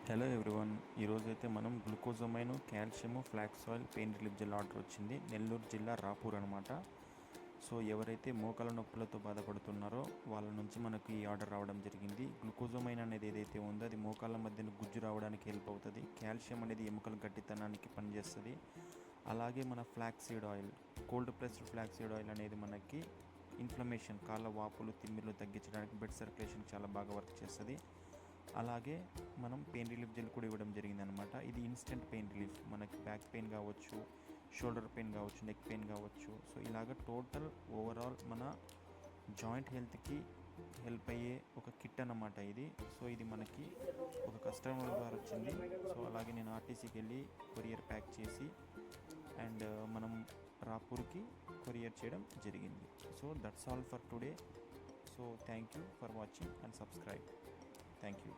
Hello everyone, ఈరోజైతే మనం glucosamine, calcium, flax oil, pain relief gel order వచ్చింది. నెల్లూరు జిల్లా రాపూర్ అనమాట. సో ఎవరైతే మోకాల నొప్పులతో బాధపడుతున్నారో వాళ్ళ నుంచి మనకు ఈ ఆర్డర్ రావడం జరిగింది. గ్లూకోజమైన్ అనేది ఏదైతే ఉందో అది మోకాళ్ళ మధ్యన గుజ్జు రావడానికి హెల్ప్ అవుతుంది. కాల్షియం అనేది ఎముకల గట్టితనానికి పనిచేస్తుంది. అలాగే మన flaxseed oil, cold pressed flaxseed oil అనేది మనకి ఇన్ఫ్లమేషన్, కాళ్ళ వాపులు, తిమ్మిర్లు తగ్గించడానికి, బ్లడ్ సర్క్యులేషన్ చాలా బాగా వర్క్ చేస్తుంది. అలాగే మనం పెయిన్ రిలీఫ్ జెల్ కూడా ఇవ్వడం జరిగింది అనమాట. ఇది ఇన్స్టెంట్ పెయిన్ రిలీఫ్, మనకి బ్యాక్ పెయిన్ కావచ్చు, షోల్డర్ పెయిన్ కావచ్చు, నెక్ పెయిన్ కావచ్చు. సో ఇలాగ టోటల్ ఓవరాల్ మన జాయింట్ హెల్త్కి హెల్ప్ అయ్యే ఒక కిట్ అన్నమాట ఇది. సో ఇది మనకి ఒక కస్టమర్ ద్వారా వచ్చింది. సో అలాగే నేను ఆర్టీసీకి వెళ్ళి కొరియర్ ప్యాక్ చేసి అండ్ మనం రాపూర్కి కొరియర్ చేయడం జరిగింది. So that's all for today. So thank you for watching and subscribe. Thank you.